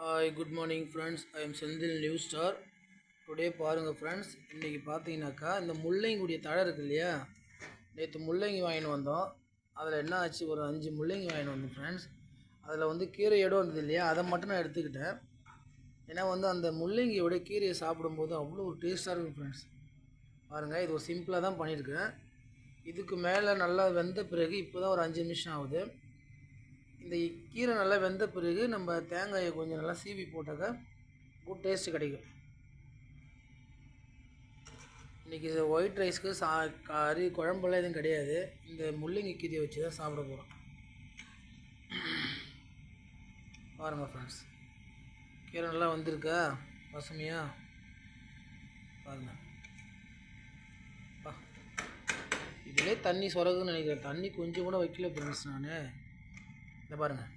Hi good morning friends. I am Senthil news star. Today பாருங்கள் friends, இன்றைக்கி பார்த்தீங்கன்னாக்கா இந்த முள்ளங்கியுடைய தழை இருக்கு இல்லையா, நேற்று முள்ளங்கி வாங்கின்னு வந்தோம். அதில் என்ன ஆச்சு, ஒரு 5 முள்ளங்கி வாங்கின்னு வந்தோம் ஃப்ரெண்ட்ஸ். அதில் வந்து கீரை இடம் இருந்தது இல்லையா, அதை மட்டும் நான் எடுத்துக்கிட்டேன். ஏன்னா வந்து அந்த முள்ளங்கியோட கீரையை சாப்பிடும்போது அவ்வளோ ஒரு டேஸ்ட்டாக இருக்கும் ஃப்ரெண்ட்ஸ். பாருங்கள், இது ஒரு சிம்பிளாக தான் பண்ணியிருக்கேன். இதுக்கு மேலே நல்லா வெந்த பிறகு இப்போ தான் ஒரு 5 நிமிஷம் ஆகுது. இந்த கீரை நல்லா வெந்த பிறகு நம்ம தேங்காயை கொஞ்சம் நல்லா சீவி போட்டாக்க குட் டேஸ்ட்டு கிடைக்கும். இன்றைக்கி ஒயிட் ரைஸ்க்கு கறி குழம்பெல்லாம் எதுவும் கிடையாது. இந்த முள்ளங்கி கீரையை வச்சு தான் சாப்பிட போகிறோம். பாருங்கள் ஃப்ரெண்ட்ஸ், கீரை நல்லா வந்திருக்கா பசுமையாக பாருங்கள். இதிலே தண்ணி சொரகுன்னு நினைக்கிறேன். தண்ணி கொஞ்சம் கூட வைக்கல ஃப்ரெண்ட்ஸ். நான் இந்த பாருங்கள்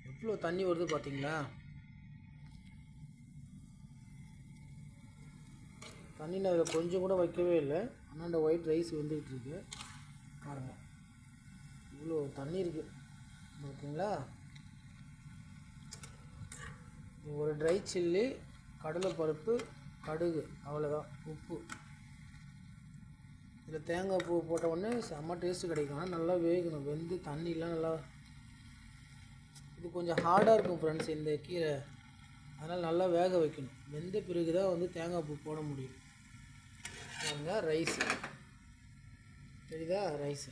எவ்வளோ தண்ணி வருது பார்த்தீங்களா. தண்ணி நான் அதில் கொஞ்சம் கூட வைக்கவே இல்லை. ஆனால் இந்த ஒயிட் ரைஸ் வந்துக்கிட்டு இருக்கு பாருங்கள், இவ்வளோ தண்ணி இருக்குது ஓகேங்களா. ஒரு ட்ரை சில்லி, கடலைப்பருப்பு, கடுகு, அவ்வளோதான். உப்பு, இதில் தேங்காய் பூ போட்ட உடனே செம்ம டேஸ்ட்டு கிடைக்கும். ஆனால் நல்லா வேகணும், வெந்து தண்ணிலாம் நல்லா. இது கொஞ்சம் ஹார்டாக இருக்கும் ஃப்ரெண்ட்ஸ் இந்த கீரை, அதனால் நல்லா வேக வைக்கணும். வெந்த பிறகு தான் வந்து தேங்காய் பூ போட முடியும். பாருங்க ரைஸு தெரியுதா, ரைஸு.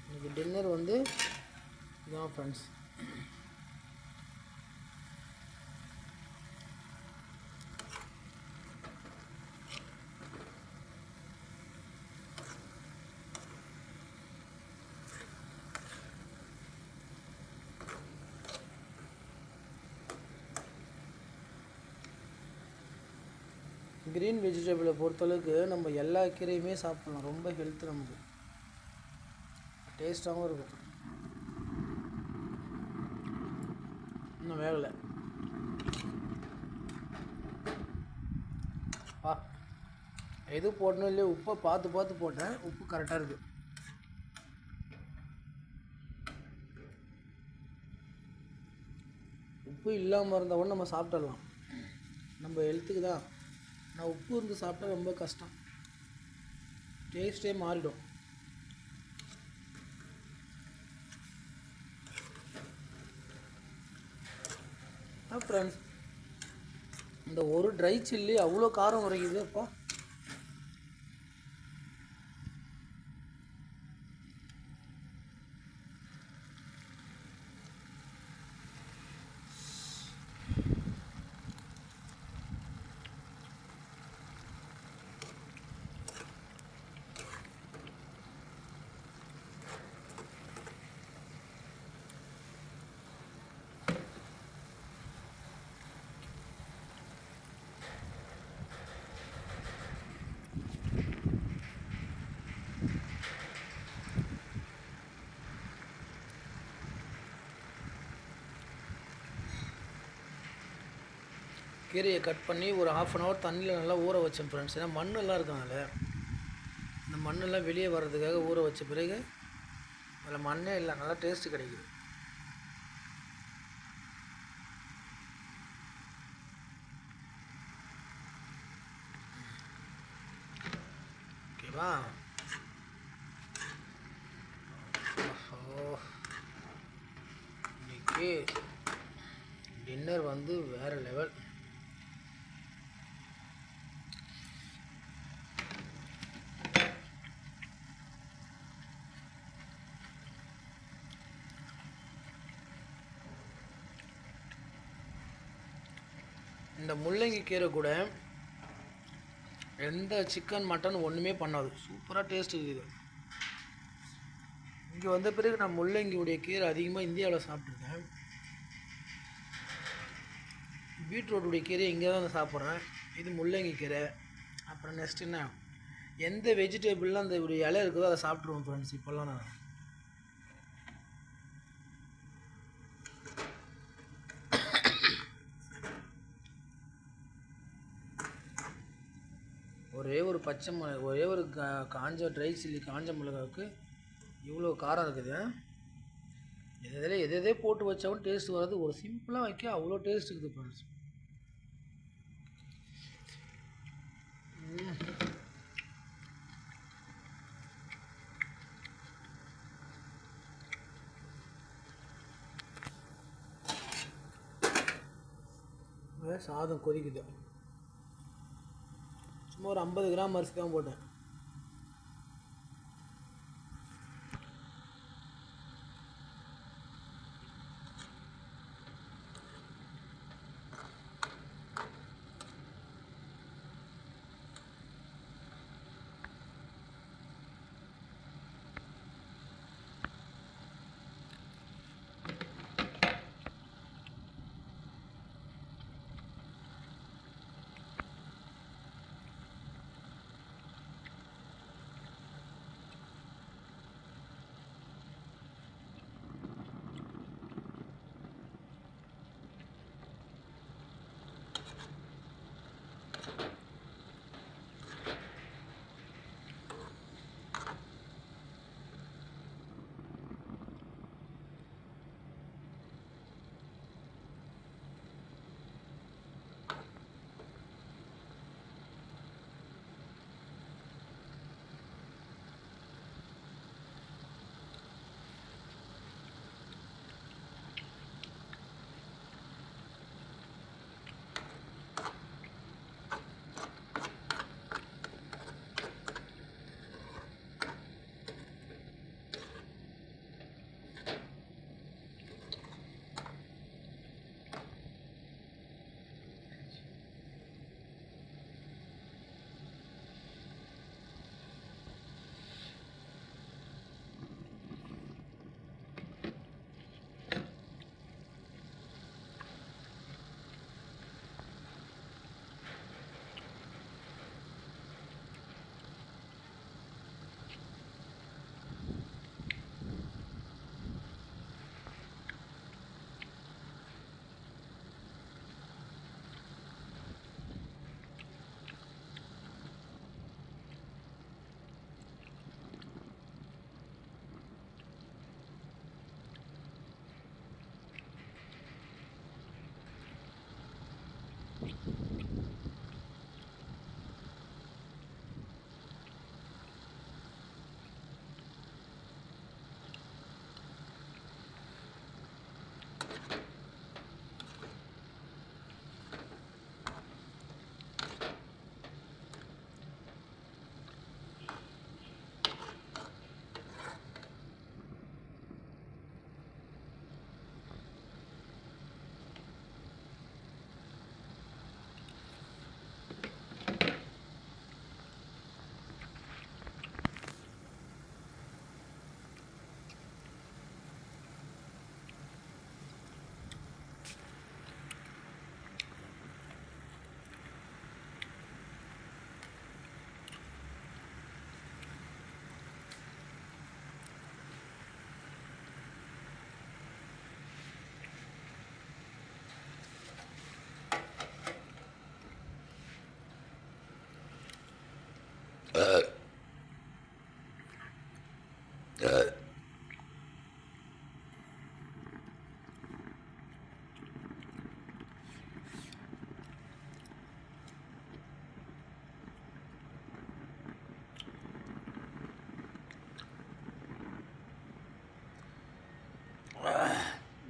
இன்னைக்கு டின்னர் வந்து இதான் ஃப்ரெண்ட்ஸ். க்ரீன் வெஜிடபிளை பொறுத்தளவுக்கு நம்ம எல்லா கீரையுமே சாப்பிட்லாம். ரொம்ப ஹெல்த்து, நமக்கு டேஸ்ட்டாகவும் இருக்கும். இன்னும் வேகலை எது போடணும் இல்லையா, உப்பை பார்த்து பார்த்து போட்டேன். உப்பு கரெக்டாக இருக்குது. உப்பு இல்லாமல் இருந்தால் கூட நம்ம சாப்பிட்றலாம், நம்ம ஹெல்த்துக்கு தான். ஆனால் உப்பு இருந்து சாப்பிட்டா ரொம்ப கஷ்டம், டேஸ்ட்டே மாறிடும். ஃப்ரெண்ட்ஸ், இந்த ஒரு ட்ரை சில்லி அவ்வளோ காரம் உரைக்குது அப்போ. கீரையை கட் பண்ணி ஒரு 1/2 அன் ஹவர் தண்ணியில் நல்லா ஊற வச்சேன் ஃப்ரெண்ட்ஸ். ஏன்னா மண்ணெல்லாம் இருக்கும் அதில், இந்த மண்ணெல்லாம் வெளியே வர்றதுக்காக ஊற வச்ச பிறகு அதில் மண்ணே இல்லை, நல்லா டேஸ்ட்டு கிடைக்குது. ஓகேவா. இன்னைக்கு டின்னர் வந்து வேறு லெவல். இந்த முள்ளங்கி கீரை கூட எந்த சிக்கன் மட்டன் ஒன்றுமே பண்ணாது, சூப்பராக டேஸ்ட் இருக்குது. இங்கே வந்த பிறகு நான் முள்ளங்கியுடைய கீரை அதிகமாக இந்தியாவில் சாப்பிட்ருக்கேன். பீட்ரூட்டுடைய கீரை இங்கே தான் சாப்பிட்றேன். இது முள்ளங்கி கீரை. அப்புறம் நெக்ஸ்ட் என்ன, எந்த வெஜிடபிள்லாம் அந்த ஒரு இலை இருக்குதோ அதை சாப்பிட்ருவோம் ஃப்ரெண்ட்ஸ் இப்போல்லாம். நான் ஒரே ஒரு பச்சை மிளகா, ஒரே ஒரு காஞ்ச ட்ரை சில்லி, காஞ்ச மிளகாவுக்கு இவ்வளோ காரம் இருக்குது. எதை போட்டு வச்சாலும் டேஸ்ட் வராது. ஒரு சிம்பிளாக வைக்க அவ்வளோ டேஸ்ட் இருக்குது ஃப்ரெண்ட்ஸ். சாதம் கொதிக்குது. சும்மா ஒரு 50 கிராம் அரிசி தான் போட்டேன்.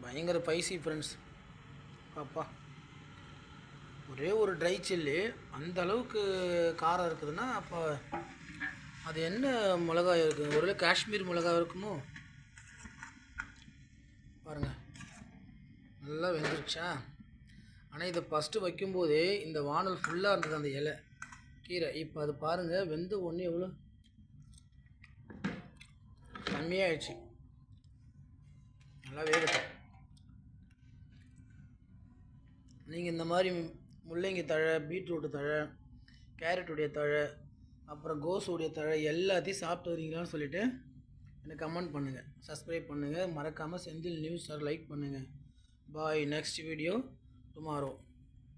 பயங்கர ஸ்பைசி ஃப்ரெண்ட்ஸ். பாப்பா ஒரே ஒரு ட்ரை சில்லி அந்த அளவுக்கு காரம் இருக்குதுன்னா அப்போ அது என்ன மிளகாய் இருக்குது? ஒருவேளை காஷ்மீர் மிளகாய் இருக்குமோ? பாருங்கள் நல்லா வெந்துருச்சா. ஆனால் இதை ஃபஸ்ட்டு வைக்கும்போதே இந்த வானல் ஃபுல்லாக இருந்தது அந்த இலை கீரை. இப்போ அது பாருங்கள் வெந்து ஒன்று எவ்வளோ கம்மியாகிடுச்சு. நல்லா வேகட்டும். நீங்கள் இந்த மாதிரி முள்ளங்கி தழை, பீட்ரூட்டு தழை, கேரட்டுடைய தழை, அப்புறம் கோஸுடைய தழை எல்லாத்தையும் சாப்பிட்டு வரீங்களான்னு சொல்லிவிட்டு எனக்கு கமெண்ட் பண்ணுங்கள், சப்ஸ்கிரைப் பண்ணுங்கள், மறக்காமல் செந்தில் நியூஸ் ஸ்டார் லைக் பண்ணுங்கள். பாய். Next video tomorrow.